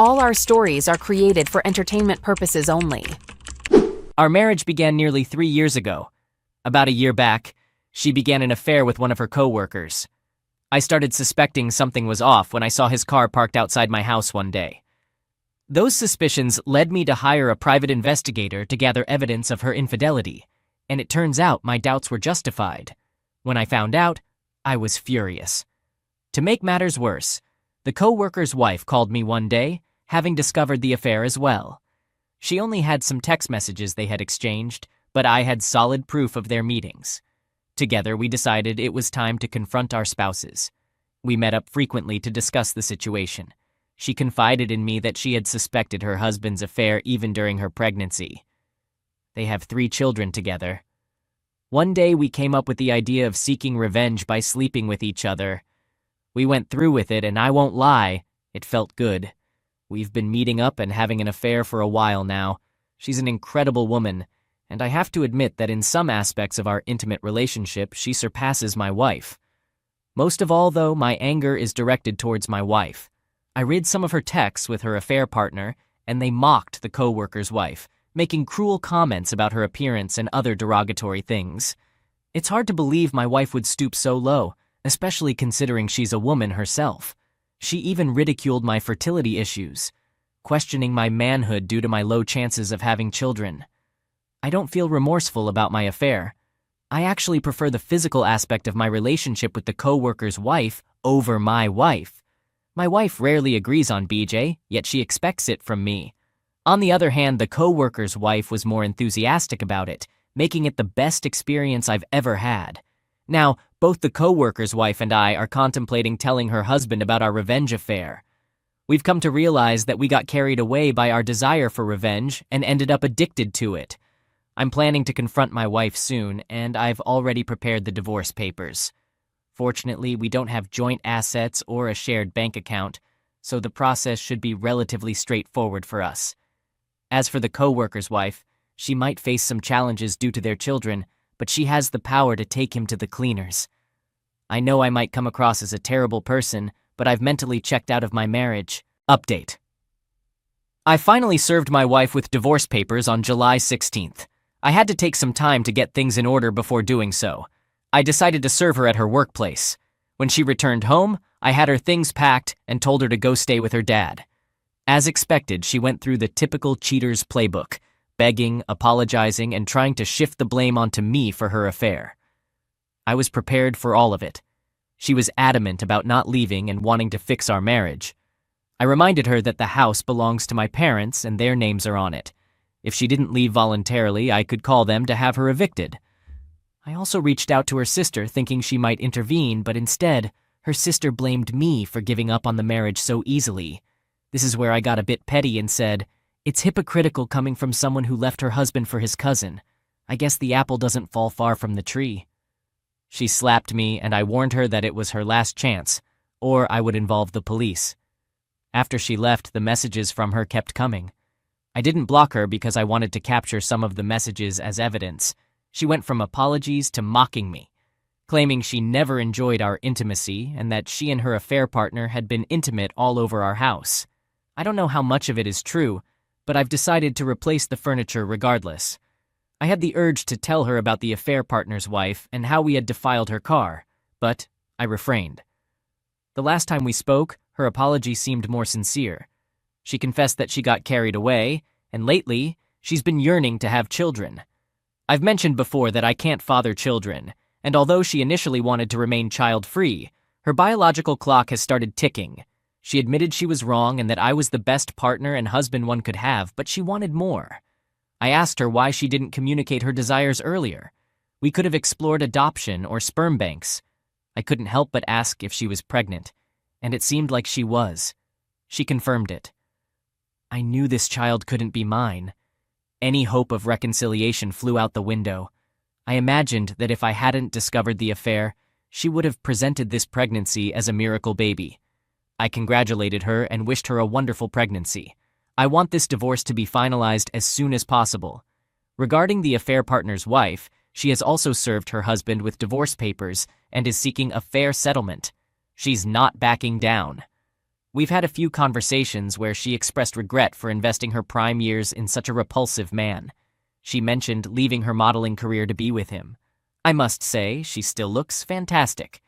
All our stories are created for entertainment purposes only. Our marriage began nearly 3 years ago. About a year back, she began an affair with one of her co-workers. I started suspecting something was off when I saw his car parked outside my house one day. Those suspicions led me to hire a private investigator to gather evidence of her infidelity, and it turns out my doubts were justified. When I found out, I was furious. To make matters worse, the co-worker's wife called me one day, having discovered the affair as well. She only had some text messages they had exchanged, but I had solid proof of their meetings. Together, we decided it was time to confront our spouses. We met up frequently to discuss the situation. She confided in me that she had suspected her husband's affair even during her pregnancy. They have 3 children together. One day, we came up with the idea of seeking revenge by sleeping with each other. We went through with it, and I won't lie, it felt good. We've been meeting up and having an affair for a while now. She's an incredible woman, and I have to admit that in some aspects of our intimate relationship, she surpasses my wife. Most of all, though, my anger is directed towards my wife. I read some of her texts with her affair partner, and they mocked the co-worker's wife, making cruel comments about her appearance and other derogatory things. It's hard to believe my wife would stoop so low, especially considering she's a woman herself. She even ridiculed my fertility issues, questioning my manhood due to my low chances of having children. I don't feel remorseful about my affair. I actually prefer the physical aspect of my relationship with the co-worker's wife over my wife. My wife rarely agrees on BJ, yet she expects it from me. On the other hand, the co-worker's wife was more enthusiastic about it, making it the best experience I've ever had. Now, both the co-worker's wife and I are contemplating telling her husband about our revenge affair. We've come to realize that we got carried away by our desire for revenge and ended up addicted to it. I'm planning to confront my wife soon, and I've already prepared the divorce papers. Fortunately, we don't have joint assets or a shared bank account, so the process should be relatively straightforward for us. As for the co-worker's wife, she might face some challenges due to their children, but she has the power to take him to the cleaners. I know I might come across as a terrible person, but I've mentally checked out of my marriage. Update. I finally served my wife with divorce papers on July 16th. I had to take some time to get things in order before doing so. I decided to serve her at her workplace. When she returned home, I had her things packed and told her to go stay with her dad. As expected, she went through the typical cheater's playbook, begging, apologizing, and trying to shift the blame onto me for her affair. I was prepared for all of it. She was adamant about not leaving and wanting to fix our marriage. I reminded her that the house belongs to my parents and their names are on it. If she didn't leave voluntarily, I could call them to have her evicted. I also reached out to her sister thinking she might intervene, but instead, her sister blamed me for giving up on the marriage so easily. This is where I got a bit petty and said, "It's hypocritical coming from someone who left her husband for his cousin. I guess the apple doesn't fall far from the tree." She slapped me, and I warned her that it was her last chance, or I would involve the police. After she left, the messages from her kept coming. I didn't block her because I wanted to capture some of the messages as evidence. She went from apologies to mocking me, claiming she never enjoyed our intimacy and that she and her affair partner had been intimate all over our house. I don't know how much of it is true, but I've decided to replace the furniture regardless. I had the urge to tell her about the affair partner's wife and how we had defiled her car, but I refrained. The last time we spoke, her apology seemed more sincere. She confessed that she got carried away, and lately, she's been yearning to have children. I've mentioned before that I can't father children, and although she initially wanted to remain child-free, her biological clock has started ticking. She admitted she was wrong and that I was the best partner and husband one could have, but she wanted more. I asked her why she didn't communicate her desires earlier. We could have explored adoption or sperm banks. I couldn't help but ask if she was pregnant, and it seemed like she was. She confirmed it. I knew this child couldn't be mine. Any hope of reconciliation flew out the window. I imagined that if I hadn't discovered the affair, she would have presented this pregnancy as a miracle baby. I congratulated her and wished her a wonderful pregnancy. I want this divorce to be finalized as soon as possible. Regarding the affair partner's wife, she has also served her husband with divorce papers and is seeking a fair settlement. She's not backing down. We've had a few conversations where she expressed regret for investing her prime years in such a repulsive man. She mentioned leaving her modeling career to be with him. I must say, she still looks fantastic.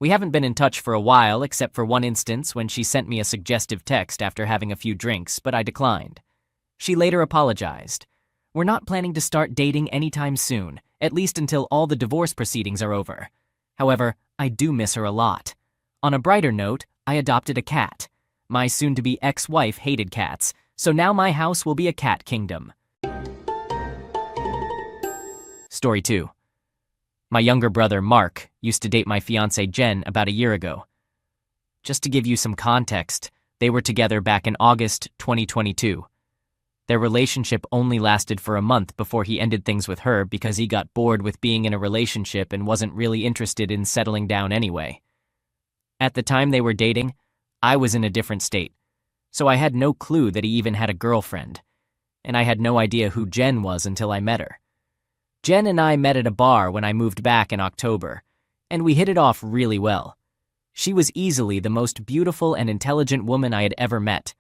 We haven't been in touch for a while, except for one instance when she sent me a suggestive text after having a few drinks, but I declined. She later apologized. We're not planning to start dating anytime soon, at least until all the divorce proceedings are over. However, I do miss her a lot. On a brighter note, I adopted a cat. My soon-to-be ex-wife hated cats, so now my house will be a cat kingdom. Story 2. My younger brother, Mark, used to date my fiancée, Jen, about a year ago. Just to give you some context, they were together back in August 2022. Their relationship only lasted for a month before he ended things with her because he got bored with being in a relationship and wasn't really interested in settling down anyway. At the time they were dating, I was in a different state, so I had no clue that he even had a girlfriend, and I had no idea who Jen was until I met her. Jen and I met at a bar when I moved back in October, and we hit it off really well. She was easily the most beautiful and intelligent woman I had ever met.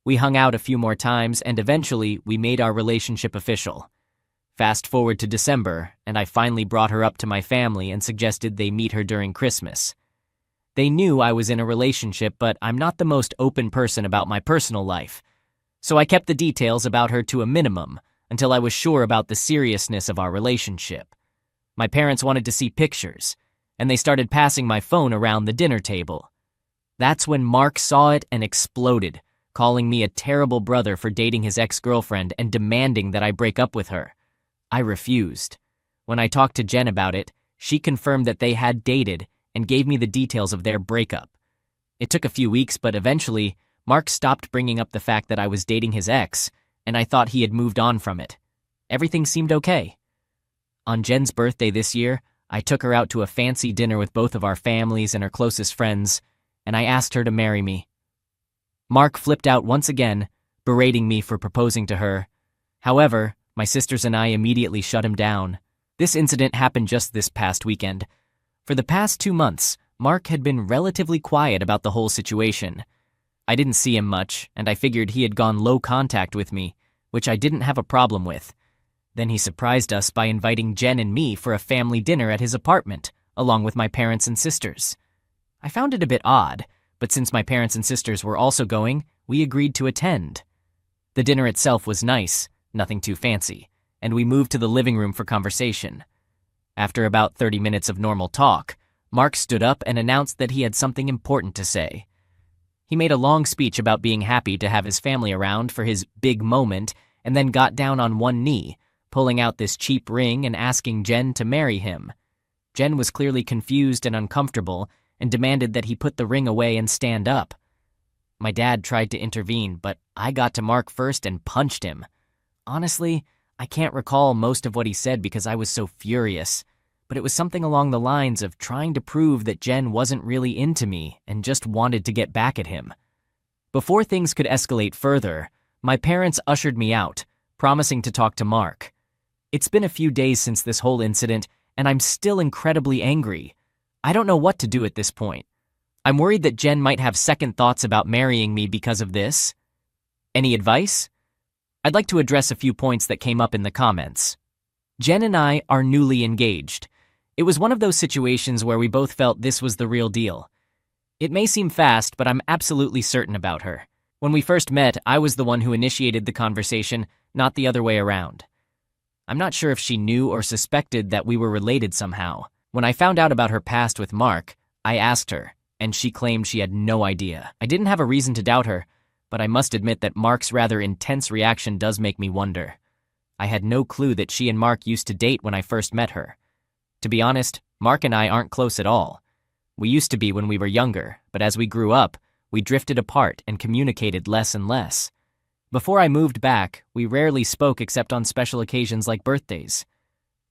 We hung out a few more times, and eventually we made our relationship official. Fast forward to December, and I finally brought her up to my family and suggested they meet her during Christmas. They knew I was in a relationship, but I'm not the most open person about my personal life, so I kept the details about her to a minimum until I was sure about the seriousness of our relationship. My parents wanted to see pictures, and they started passing my phone around the dinner table. That's when Mark saw it and exploded, calling me a terrible brother for dating his ex-girlfriend and demanding that I break up with her. I refused. When I talked to Jen about it, she confirmed that they had dated and gave me the details of their breakup. It took a few weeks, but eventually, Mark stopped bringing up the fact that I was dating his ex, and I thought he had moved on from it. Everything seemed okay. On Jen's birthday this year, I took her out to a fancy dinner with both of our families and her closest friends, and I asked her to marry me. Mark flipped out once again, berating me for proposing to her. However, my sisters and I immediately shut him down. This incident happened just this past weekend. For the past 2 months, Mark had been relatively quiet about the whole situation. I didn't see him much, and I figured he had gone low contact with me, which I didn't have a problem with. Then he surprised us by inviting Jen and me for a family dinner at his apartment, along with my parents and sisters. I found it a bit odd, but since my parents and sisters were also going, we agreed to attend. The dinner itself was nice, nothing too fancy, and we moved to the living room for conversation. After about 30 minutes of normal talk, Mark stood up and announced that he had something important to say. He made a long speech about being happy to have his family around for his big moment, and then got down on one knee, pulling out this cheap ring and asking Jen to marry him. Jen was clearly confused and uncomfortable, and demanded that he put the ring away and stand up. My dad tried to intervene, but I got to Mark first and punched him. Honestly, I can't recall most of what he said because I was so furious, but it was something along the lines of trying to prove that Jen wasn't really into me and just wanted to get back at him. Before things could escalate further, my parents ushered me out, promising to talk to Mark. It's been a few days since this whole incident, and I'm still incredibly angry. I don't know what to do at this point. I'm worried that Jen might have second thoughts about marrying me because of this. Any advice? I'd like to address a few points that came up in the comments. Jen and I are newly engaged. It was one of those situations where we both felt this was the real deal. It may seem fast, but I'm absolutely certain about her. When we first met, I was the one who initiated the conversation, not the other way around. I'm not sure if she knew or suspected that we were related somehow. When I found out about her past with Mark, I asked her, and she claimed she had no idea. I didn't have a reason to doubt her, but I must admit that Mark's rather intense reaction does make me wonder. I had no clue that she and Mark used to date when I first met her. To be honest, Mark and I aren't close at all. We used to be when we were younger, but as we grew up, we drifted apart and communicated less and less. Before I moved back, we rarely spoke except on special occasions like birthdays.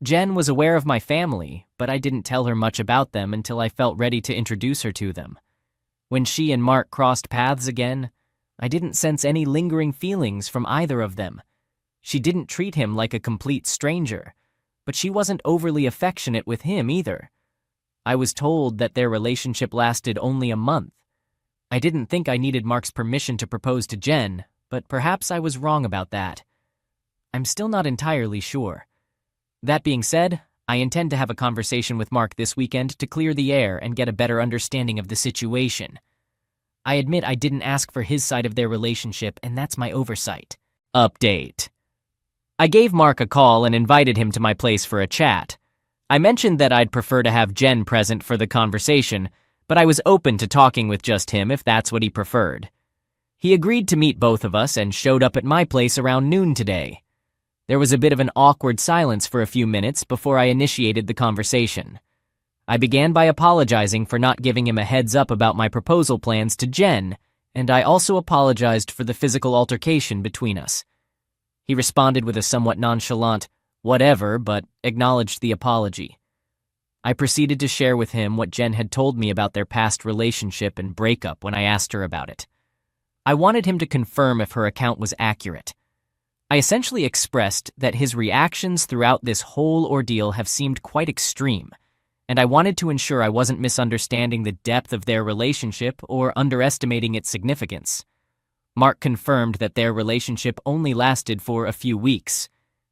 Jen was aware of my family, but I didn't tell her much about them until I felt ready to introduce her to them. When she and Mark crossed paths again, I didn't sense any lingering feelings from either of them. She didn't treat him like a complete stranger, but she wasn't overly affectionate with him either. I was told that their relationship lasted only a month. I didn't think I needed Mark's permission to propose to Jen, but perhaps I was wrong about that. I'm still not entirely sure. That being said, I intend to have a conversation with Mark this weekend to clear the air and get a better understanding of the situation. I admit I didn't ask for his side of their relationship, and that's my oversight. Update. I gave Mark a call and invited him to my place for a chat. I mentioned that I'd prefer to have Jen present for the conversation, but I was open to talking with just him if that's what he preferred. He agreed to meet both of us and showed up at my place around noon today. There was a bit of an awkward silence for a few minutes before I initiated the conversation. I began by apologizing for not giving him a heads up about my proposal plans to Jen, and I also apologized for the physical altercation between us. He responded with a somewhat nonchalant, "whatever," but acknowledged the apology. I proceeded to share with him what Jen had told me about their past relationship and breakup when I asked her about it. I wanted him to confirm if her account was accurate. I essentially expressed that his reactions throughout this whole ordeal have seemed quite extreme, and I wanted to ensure I wasn't misunderstanding the depth of their relationship or underestimating its significance. Mark confirmed that their relationship only lasted for a few weeks,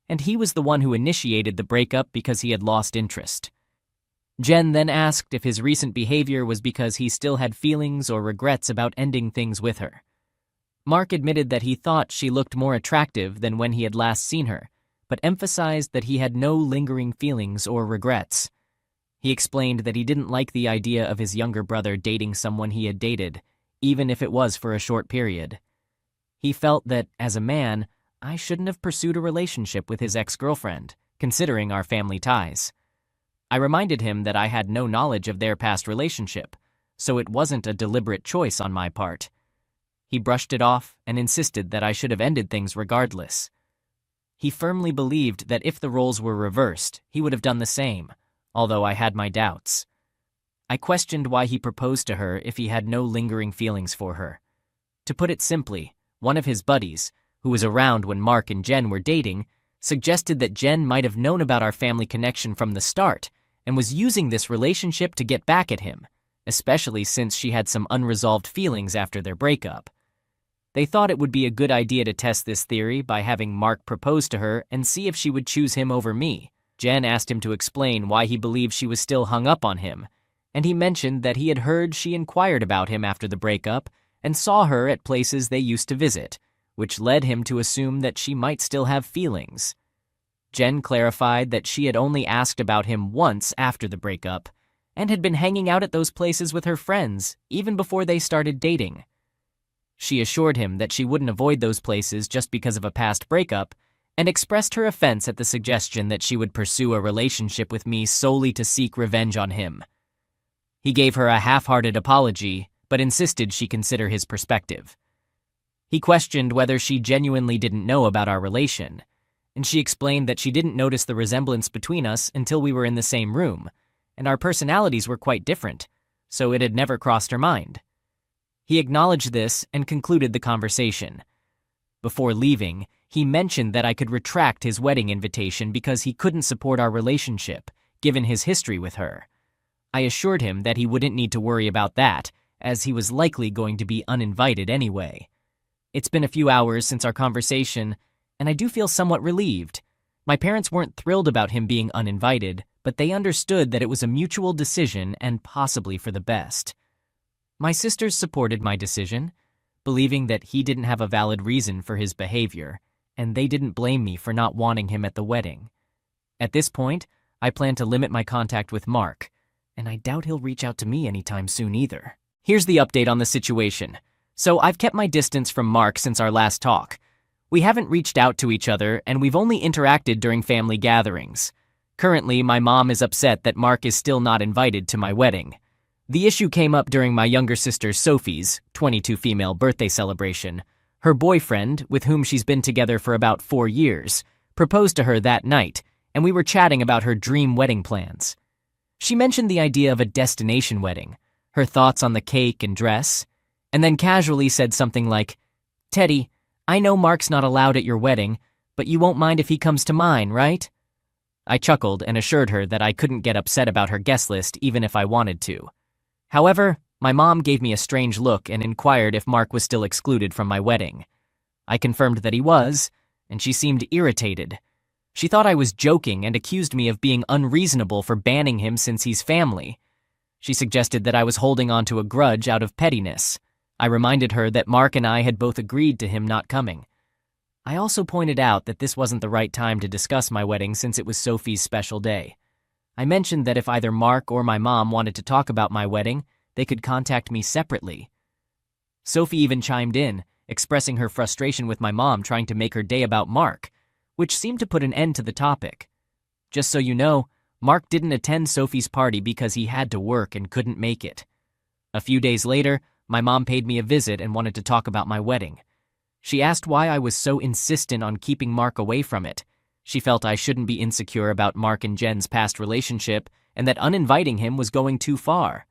and he was the one who initiated the breakup because he had lost interest. Jen then asked if his recent behavior was because he still had feelings or regrets about ending things with her. Mark admitted that he thought she looked more attractive than when he had last seen her, but emphasized that he had no lingering feelings or regrets. He explained that he didn't like the idea of his younger brother dating someone he had dated, even if it was for a short period. He felt that, as a man, I shouldn't have pursued a relationship with his ex-girlfriend, considering our family ties. I reminded him that I had no knowledge of their past relationship, so it wasn't a deliberate choice on my part. He brushed it off and insisted that I should have ended things regardless. He firmly believed that if the roles were reversed, he would have done the same, although I had my doubts. I questioned why he proposed to her if he had no lingering feelings for her. To put it simply, one of his buddies, who was around when Mark and Jen were dating, suggested that Jen might have known about our family connection from the start and was using this relationship to get back at him, especially since she had some unresolved feelings after their breakup. They thought it would be a good idea to test this theory by having Mark propose to her and see if she would choose him over me. Jen asked him to explain why he believed she was still hung up on him, and he mentioned that he had heard she inquired about him after the breakup and saw her at places they used to visit, which led him to assume that she might still have feelings. Jen clarified that she had only asked about him once after the breakup and had been hanging out at those places with her friends even before they started dating. She assured him that she wouldn't avoid those places just because of a past breakup and expressed her offense at the suggestion that she would pursue a relationship with me solely to seek revenge on him. He gave her a half-hearted apology, but insisted she consider his perspective. He questioned whether she genuinely didn't know about our relation, and she explained that she didn't notice the resemblance between us until we were in the same room, and our personalities were quite different, so it had never crossed her mind. He acknowledged this and concluded the conversation. Before leaving, he mentioned that I could retract his wedding invitation because he couldn't support our relationship, given his history with her. I assured him that he wouldn't need to worry about that, as he was likely going to be uninvited anyway. It's been a few hours since our conversation, and I do feel somewhat relieved. My parents weren't thrilled about him being uninvited, but they understood that it was a mutual decision and possibly for the best. My sisters supported my decision, believing that he didn't have a valid reason for his behavior, and they didn't blame me for not wanting him at the wedding. At this point, I plan to limit my contact with Mark, and I doubt he'll reach out to me anytime soon either. Here's the update on the situation. So I've kept my distance from Mark since our last talk. We haven't reached out to each other, and we've only interacted during family gatherings. Currently, my mom is upset that Mark is still not invited to my wedding. The issue came up during my younger sister Sophie's 22 female birthday celebration. Her boyfriend, with whom she's been together for about 4 years, proposed to her that night, and we were chatting about her dream wedding plans. She mentioned the idea of a destination wedding, her thoughts on the cake and dress, and then casually said something like, "Teddy, I know Mark's not allowed at your wedding, but you won't mind if he comes to mine, right?" I chuckled and assured her that I couldn't get upset about her guest list even if I wanted to. However, My mom gave me a strange look and inquired if Mark was still excluded from my wedding. I confirmed that he was, and she seemed irritated. She thought I was joking and accused me of being unreasonable for banning him since he's family. She suggested that I was holding on to a grudge out of pettiness. I reminded her that Mark and I had both agreed to him not coming. I also pointed out that this wasn't the right time to discuss my wedding since it was Sophie's special day. I mentioned that if either Mark or my mom wanted to talk about my wedding, they could contact me separately. Sophie even chimed in, expressing her frustration with my mom trying to make her day about Mark, which seemed to put an end to the topic. Just so you know, Mark didn't attend Sophie's party because he had to work and couldn't make it. A few days later, my mom paid me a visit and wanted to talk about my wedding. She asked why I was so insistent on keeping Mark away from it. She felt I shouldn't be insecure about Mark and Jen's past relationship and that uninviting him was going too far.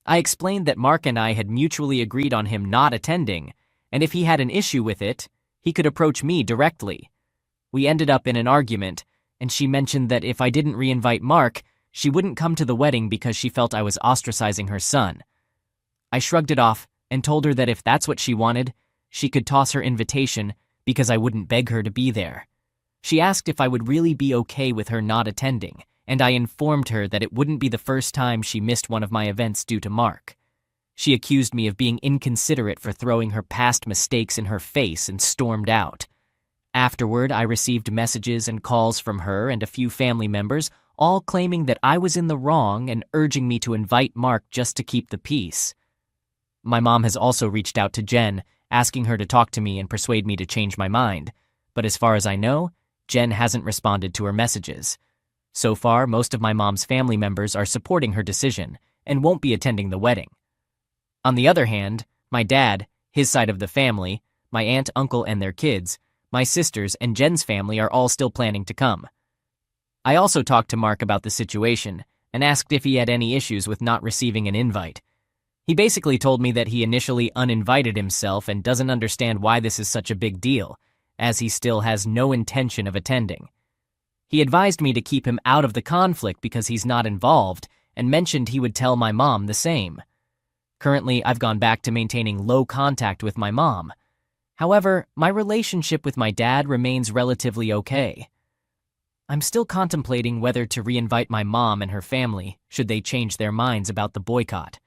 I explained that Mark and I had mutually agreed on him not attending, and if he had an issue with it, he could approach me directly. We ended up in an argument, and she mentioned that if I didn't re-invite Mark, she wouldn't come to the wedding because she felt I was ostracizing her son. I shrugged it off and told her that if that's what she wanted, she could toss her invitation because I wouldn't beg her to be there. She asked if I would really be okay with her not attending, and I informed her that it wouldn't be the first time she missed one of my events due to Mark. She accused me of being inconsiderate for throwing her past mistakes in her face and stormed out. Afterward, I received messages and calls from her and a few family members, all claiming that I was in the wrong and urging me to invite Mark just to keep the peace. My mom has also reached out to Jen, asking her to talk to me and persuade me to change my mind, but as far as I know, Jen hasn't responded to her messages. So far, most of my mom's family members are supporting her decision and won't be attending the wedding. On the other hand, my dad, his side of the family, my aunt, uncle, and their kids, my sisters, and Jen's family are all still planning to come. I also talked to Mark about the situation and asked if he had any issues with not receiving an invite. He basically told me that he initially uninvited himself and doesn't understand why this is such a big deal, as he still has no intention of attending. He advised me to keep him out of the conflict because he's not involved, and mentioned he would tell my mom the same. Currently, I've gone back to maintaining low contact with my mom. However, my relationship with my dad remains relatively okay. I'm still contemplating whether to re-invite my mom and her family should they change their minds about the boycott.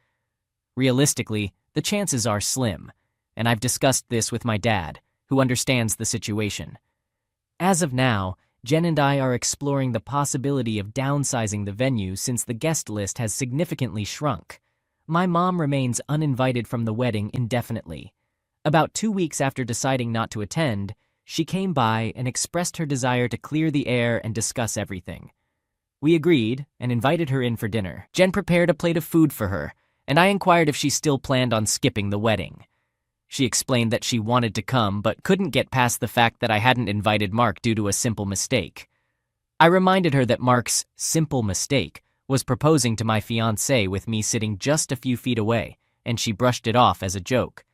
Realistically, the chances are slim, and I've discussed this with my dad, who understands the situation. As of now, Jen and I are exploring the possibility of downsizing the venue since the guest list has significantly shrunk. My mom remains uninvited from the wedding indefinitely. About 2 weeks after deciding not to attend, she came by and expressed her desire to clear the air and discuss everything. We agreed and invited her in for dinner. Jen prepared a plate of food for her, and I inquired if she still planned on skipping the wedding. She explained that she wanted to come but couldn't get past the fact that I hadn't invited Mark due to a simple mistake. I reminded her that Mark's simple mistake was proposing to my fiancée with me sitting just a few feet away, and she brushed it off as a joke.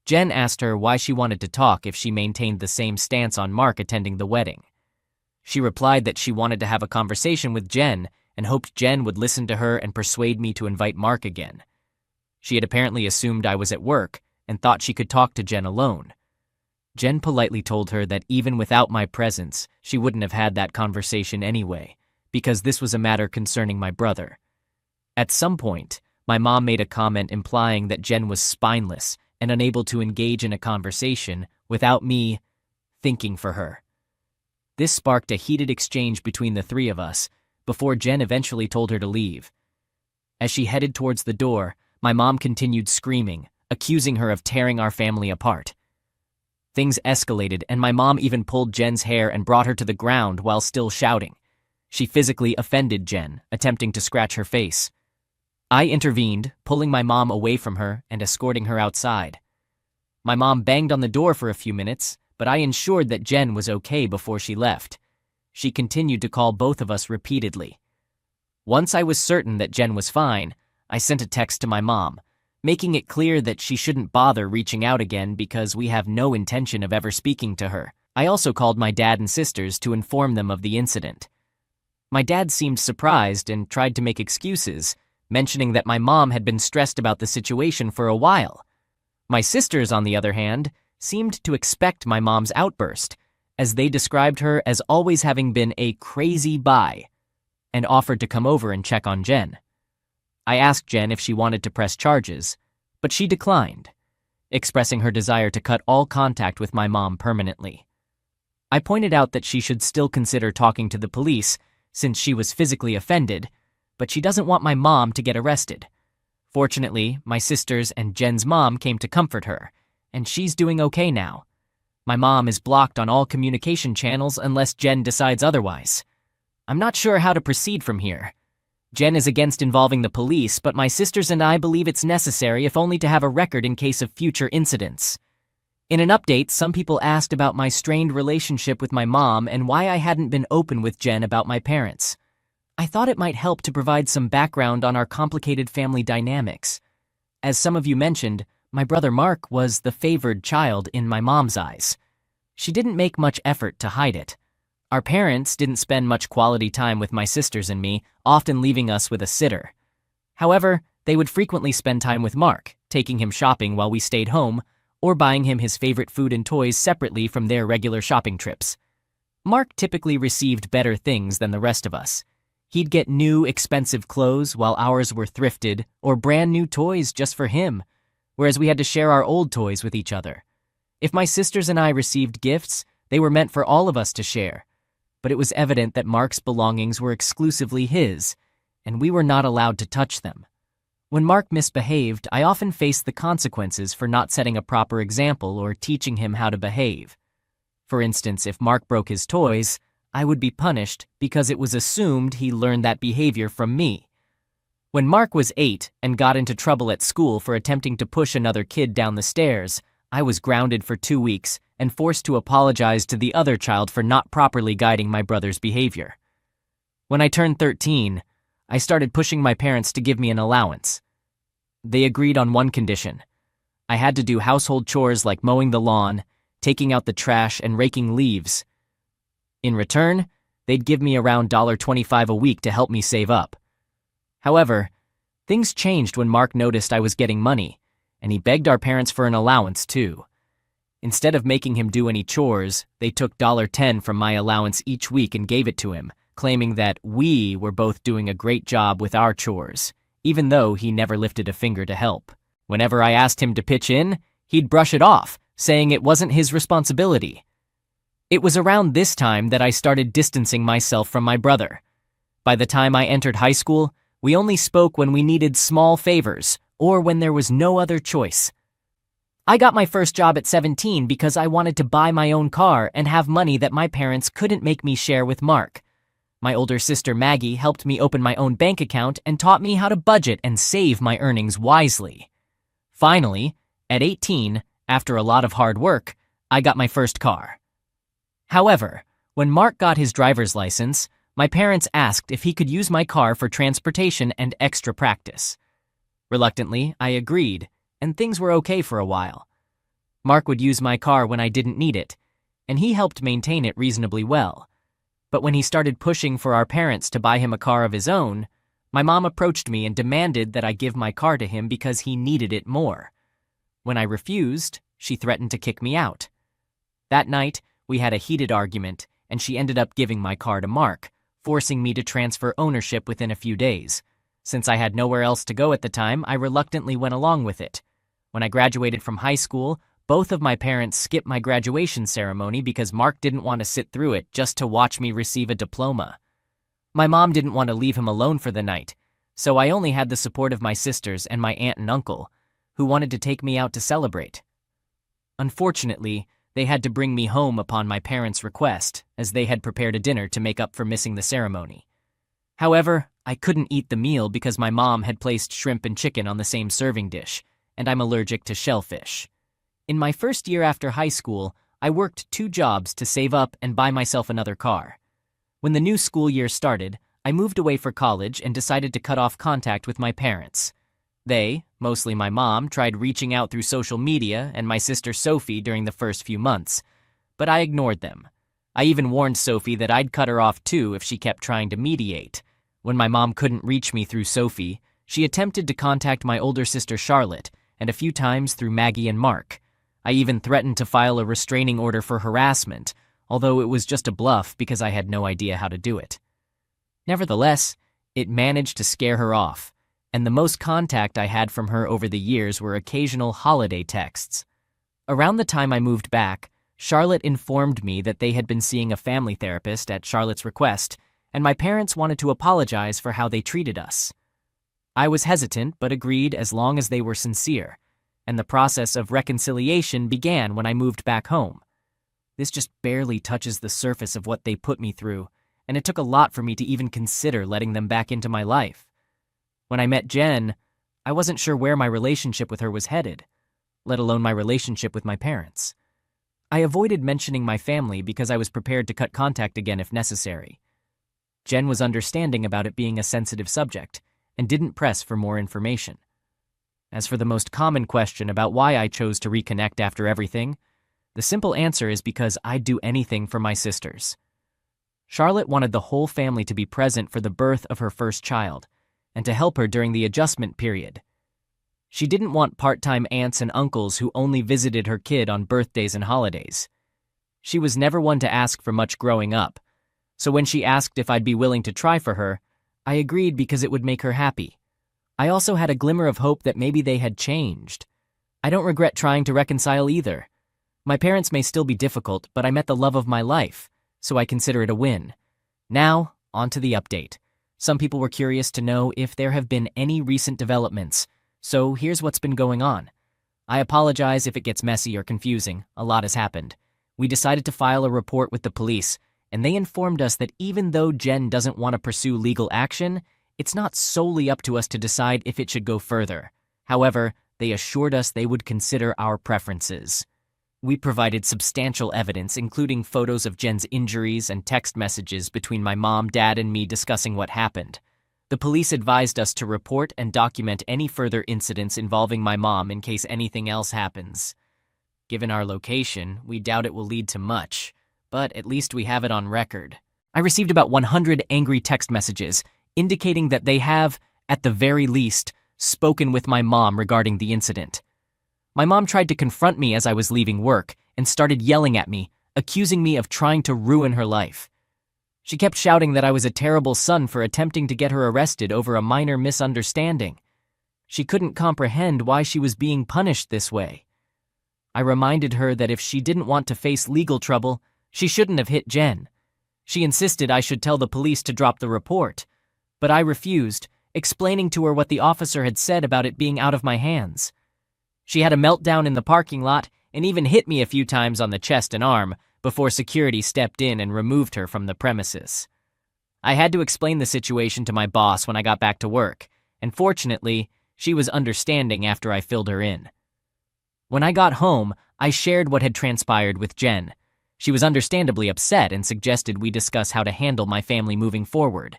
Jen asked her why she wanted to talk if she maintained the same stance on Mark attending the wedding. She replied that she wanted to have a conversation with Jen and hoped Jen would listen to her and persuade me to invite Mark again. She had apparently assumed I was at work and thought she could talk to Jen alone. Jen politely told her that even without my presence, she wouldn't have had that conversation anyway, because this was a matter concerning my brother. At some point, my mom made a comment implying that Jen was spineless and unable to engage in a conversation without me thinking for her. This sparked a heated exchange between the three of us, before Jen eventually told her to leave. As she headed towards the door, my mom continued screaming, accusing her of tearing our family apart. Things escalated, and my mom even pulled Jen's hair and brought her to the ground while still shouting. She physically offended Jen, attempting to scratch her face. I intervened, pulling my mom away from her and escorting her outside. My mom banged on the door for a few minutes, but I ensured that Jen was okay before she left. She continued to call both of us repeatedly. Once I was certain that Jen was fine, I sent a text to my mom, making it clear that she shouldn't bother reaching out again because we have no intention of ever speaking to her. I also called my dad and sisters to inform them of the incident. My dad seemed surprised and tried to make excuses, mentioning that my mom had been stressed about the situation for a while. My sisters, on the other hand, seemed to expect my mom's outburst, as they described her as always having been a crazy bi, and offered to come over and check on Jen. I asked Jen if she wanted to press charges, but she declined, expressing her desire to cut all contact with my mom permanently. I pointed out that she should still consider talking to the police since she was physically offended, but she doesn't want my mom to get arrested. Fortunately, my sisters and Jen's mom came to comfort her, and she's doing okay now. My mom is blocked on all communication channels unless Jen decides otherwise. I'm not sure how to proceed from here. Jen is against involving the police, but my sisters and I believe it's necessary if only to have a record in case of future incidents. In an update, some people asked about my strained relationship with my mom and why I hadn't been open with Jen about my parents. I thought it might help to provide some background on our complicated family dynamics. As some of you mentioned, my brother Mark was the favored child in my mom's eyes. She didn't make much effort to hide it. Our parents didn't spend much quality time with my sisters and me, often leaving us with a sitter. However, they would frequently spend time with Mark, taking him shopping while we stayed home, or buying him his favorite food and toys separately from their regular shopping trips. Mark typically received better things than the rest of us. He'd get new, expensive clothes while ours were thrifted, or brand new toys just for him, whereas we had to share our old toys with each other. If my sisters and I received gifts, they were meant for all of us to share. But it was evident that Mark's belongings were exclusively his, and we were not allowed to touch them. When Mark misbehaved, I often faced the consequences for not setting a proper example or teaching him how to behave. For instance, if Mark broke his toys, I would be punished because it was assumed he learned that behavior from me. When Mark was 8 and got into trouble at school for attempting to push another kid down the stairs, I was grounded for 2 weeks and forced to apologize to the other child for not properly guiding my brother's behavior. When I turned 13, I started pushing my parents to give me an allowance. They agreed on one condition. I had to do household chores like mowing the lawn, taking out the trash, and raking leaves. In return, they'd give me around $25 a week to help me save up. However, things changed when Mark noticed I was getting money, and he begged our parents for an allowance too. Instead of making him do any chores, they took $10 from my allowance each week and gave it to him, claiming that we were both doing a great job with our chores, even though he never lifted a finger to help. Whenever I asked him to pitch in, he'd brush it off, saying it wasn't his responsibility. It was around this time that I started distancing myself from my brother. By the time I entered high school, we only spoke when we needed small favors or when there was no other choice. I got my first job at 17 because I wanted to buy my own car and have money that my parents couldn't make me share with Mark. My older sister Maggie helped me open my own bank account and taught me how to budget and save my earnings wisely. Finally, at 18, after a lot of hard work, I got my first car. However, when Mark got his driver's license, my parents asked if he could use my car for transportation and extra practice. Reluctantly, I agreed, and things were okay for a while. Mark would use my car when I didn't need it, and he helped maintain it reasonably well. But when he started pushing for our parents to buy him a car of his own, my mom approached me and demanded that I give my car to him because he needed it more. When I refused, she threatened to kick me out. That night, we had a heated argument, and she ended up giving my car to Mark, forcing me to transfer ownership within a few days. Since I had nowhere else to go at the time, I reluctantly went along with it. When I graduated from high school, both of my parents skipped my graduation ceremony because Mark didn't want to sit through it just to watch me receive a diploma. My mom didn't want to leave him alone for the night, so I only had the support of my sisters and my aunt and uncle, who wanted to take me out to celebrate. Unfortunately, they had to bring me home upon my parents' request, as they had prepared a dinner to make up for missing the ceremony. However, I couldn't eat the meal because my mom had placed shrimp and chicken on the same serving dish, and I'm allergic to shellfish. In my first year after high school, I worked 2 jobs to save up and buy myself another car. When the new school year started, I moved away for college and decided to cut off contact with my parents. They, mostly my mom, tried reaching out through social media and my sister Sophie during the first few months, but I ignored them. I even warned Sophie that I'd cut her off too if she kept trying to mediate. When my mom couldn't reach me through Sophie, She attempted to contact my older sister Charlotte, and a few times through Maggie and Mark. I even threatened to file a restraining order for harassment, although it was just a bluff because I had no idea how to do it. Nevertheless, it managed to scare her off, and the most contact I had from her over the years were occasional holiday texts. Around the time I moved back, Charlotte informed me that they had been seeing a family therapist at Charlotte's request, and my parents wanted to apologize for how they treated us. I was hesitant but agreed as long as they were sincere, and the process of reconciliation began when I moved back home. This just barely touches the surface of what they put me through, and it took a lot for me to even consider letting them back into my life. When I met Jen, I wasn't sure where my relationship with her was headed, let alone my relationship with my parents. I avoided mentioning my family because I was prepared to cut contact again if necessary. Jen was understanding about it being a sensitive subject and didn't press for more information. As for the most common question about why I chose to reconnect after everything, the simple answer is because I'd do anything for my sisters. Charlotte wanted the whole family to be present for the birth of her first child and to help her during the adjustment period. She didn't want part-time aunts and uncles who only visited her kid on birthdays and holidays. She was never one to ask for much growing up, so when she asked if I'd be willing to try for her, I agreed because it would make her happy. I also had a glimmer of hope that maybe they had changed. I don't regret trying to reconcile either. My parents may still be difficult, but I met the love of my life, so I consider it a win. Now, on to the update. Some people were curious to know if there have been any recent developments, so here's what's been going on. I apologize if it gets messy or confusing. A lot has happened. We decided to file a report with the police, and they informed us that even though Jen doesn't want to pursue legal action, it's not solely up to us to decide if it should go further. However, they assured us they would consider our preferences. We provided substantial evidence, including photos of Jen's injuries and text messages between my mom, dad, and me discussing what happened. The police advised us to report and document any further incidents involving my mom in case anything else happens. Given our location, we doubt it will lead to much, but at least we have it on record. I received about 100 angry text messages, indicating that they have, at the very least, spoken with my mom regarding the incident. My mom tried to confront me as I was leaving work and started yelling at me, accusing me of trying to ruin her life. She kept shouting that I was a terrible son for attempting to get her arrested over a minor misunderstanding. She couldn't comprehend why she was being punished this way. I reminded her that if she didn't want to face legal trouble, she shouldn't have hit Jen. She insisted I should tell the police to drop the report, but I refused, explaining to her what the officer had said about it being out of my hands. She had a meltdown in the parking lot and even hit me a few times on the chest and arm before security stepped in and removed her from the premises. I had to explain the situation to my boss when I got back to work, and fortunately, she was understanding after I filled her in. When I got home, I shared what had transpired with Jen. She was understandably upset and suggested we discuss how to handle my family moving forward.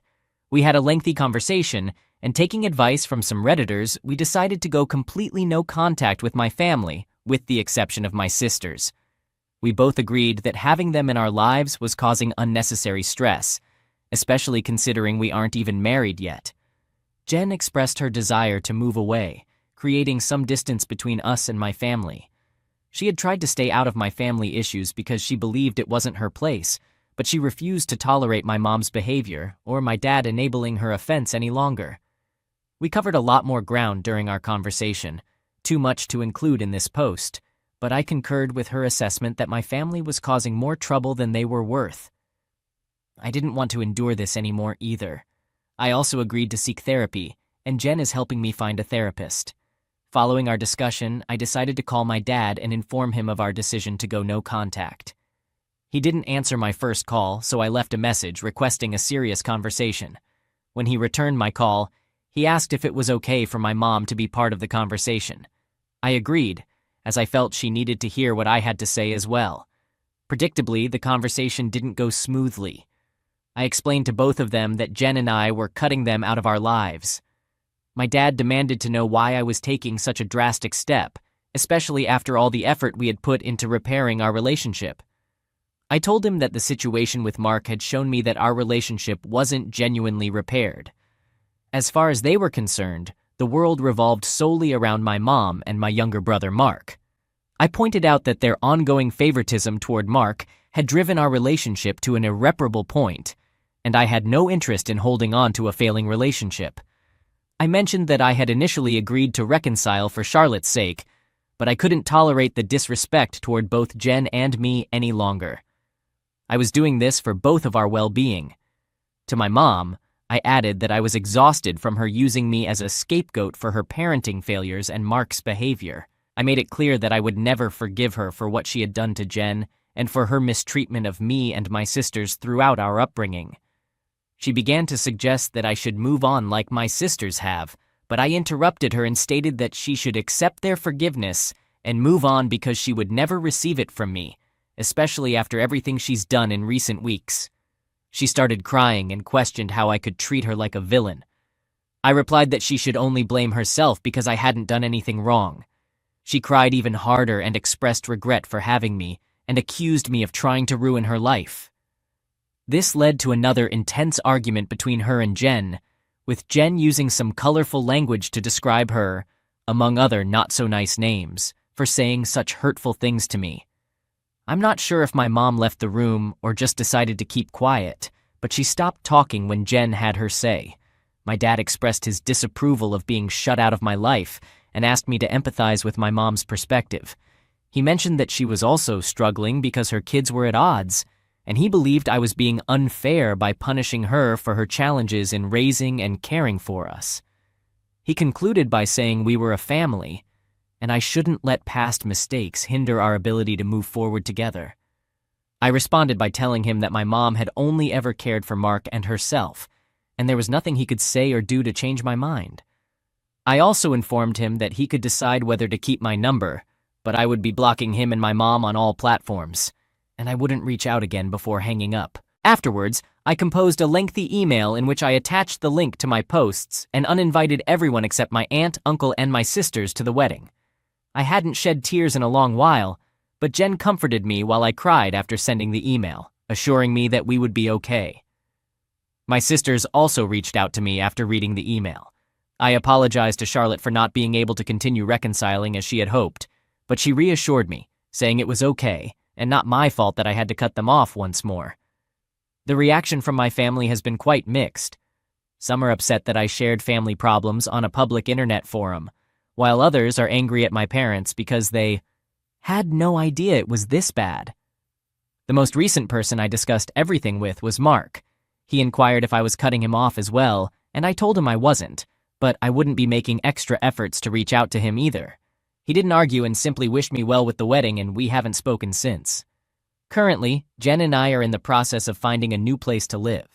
We had a lengthy conversation, and taking advice from some Redditors, we decided to go completely no contact with my family, with the exception of my sisters. We both agreed that having them in our lives was causing unnecessary stress, especially considering we aren't even married yet. Jen expressed her desire to move away, creating some distance between us and my family. She had tried to stay out of my family issues because she believed it wasn't her place, but she refused to tolerate my mom's behavior or my dad enabling her offense any longer. We covered a lot more ground during our conversation, too much to include in this post, but I concurred with her assessment that my family was causing more trouble than they were worth. I didn't want to endure this anymore either. I also agreed to seek therapy, and Jen is helping me find a therapist. Following our discussion, I decided to call my dad and inform him of our decision to go no contact. He didn't answer my first call, so I left a message requesting a serious conversation. When he returned my call, he asked if it was okay for my mom to be part of the conversation. I agreed, as I felt she needed to hear what I had to say as well. Predictably, the conversation didn't go smoothly. I explained to both of them that Jen and I were cutting them out of our lives. My dad demanded to know why I was taking such a drastic step, especially after all the effort we had put into repairing our relationship. I told him that the situation with Mark had shown me that our relationship wasn't genuinely repaired. As far as they were concerned, the world revolved solely around my mom and my younger brother Mark. I pointed out that their ongoing favoritism toward Mark had driven our relationship to an irreparable point, and I had no interest in holding on to a failing relationship. I mentioned that I had initially agreed to reconcile for Charlotte's sake, but I couldn't tolerate the disrespect toward both Jen and me any longer. I was doing this for both of our well-being. To my mom, I added that I was exhausted from her using me as a scapegoat for her parenting failures and Mark's behavior. I made it clear that I would never forgive her for what she had done to Jen and for her mistreatment of me and my sisters throughout our upbringing. She began to suggest that I should move on like my sisters have, but I interrupted her and stated that she should accept their forgiveness and move on because she would never receive it from me, especially after everything she's done in recent weeks. She started crying and questioned how I could treat her like a villain. I replied that she should only blame herself because I hadn't done anything wrong. She cried even harder and expressed regret for having me and accused me of trying to ruin her life. This led to another intense argument between her and Jen, with Jen using some colorful language to describe her, among other not-so-nice names, for saying such hurtful things to me. I'm not sure if my mom left the room or just decided to keep quiet, but she stopped talking when Jen had her say. My dad expressed his disapproval of being shut out of my life and asked me to empathize with my mom's perspective. He mentioned that she was also struggling because her kids were at odds, and he believed I was being unfair by punishing her for her challenges in raising and caring for us. He concluded by saying we were a family, and I shouldn't let past mistakes hinder our ability to move forward together. I responded by telling him that my mom had only ever cared for Mark and herself, and there was nothing he could say or do to change my mind. I also informed him that he could decide whether to keep my number, but I would be blocking him and my mom on all platforms, and I wouldn't reach out again before hanging up. Afterwards, I composed a lengthy email in which I attached the link to my posts and uninvited everyone except my aunt, uncle, and my sisters to the wedding. I hadn't shed tears in a long while, but Jen comforted me while I cried after sending the email, assuring me that we would be okay. My sisters also reached out to me after reading the email. I apologized to Charlotte for not being able to continue reconciling as she had hoped, but she reassured me, saying it was okay, and not my fault that I had to cut them off once more. The reaction from my family has been quite mixed. Some are upset that I shared family problems on a public internet forum, while others are angry at my parents because they had no idea it was this bad. The most recent person I discussed everything with was Mark. He inquired if I was cutting him off as well, and I told him I wasn't, but I wouldn't be making extra efforts to reach out to him either. He didn't argue and simply wished me well with the wedding, and we haven't spoken since. Currently, Jen and I are in the process of finding a new place to live.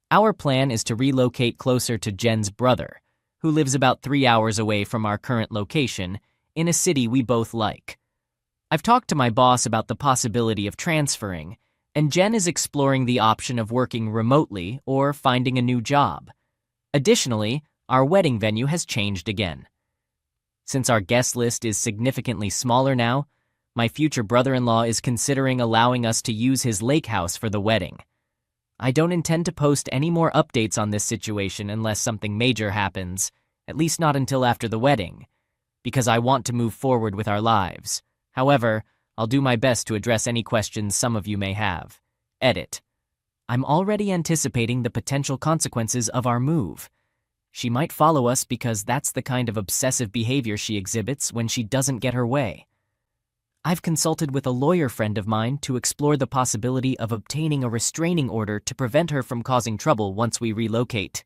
Our plan is to relocate closer to Jen's brother, who lives about 3 hours away from our current location, in a city we both like. I've talked to my boss about the possibility of transferring, and Jen is exploring the option of working remotely or finding a new job. Additionally, our wedding venue has changed again. Since our guest list is significantly smaller now, my future brother-in-law is considering allowing us to use his lake house for the wedding. I don't intend to post any more updates on this situation unless something major happens, at least not until after the wedding, because I want to move forward with our lives. However, I'll do my best to address any questions some of you may have. Edit. I'm already anticipating the potential consequences of our move. She might follow us because that's the kind of obsessive behavior she exhibits when she doesn't get her way. I've consulted with a lawyer friend of mine to explore the possibility of obtaining a restraining order to prevent her from causing trouble once we relocate.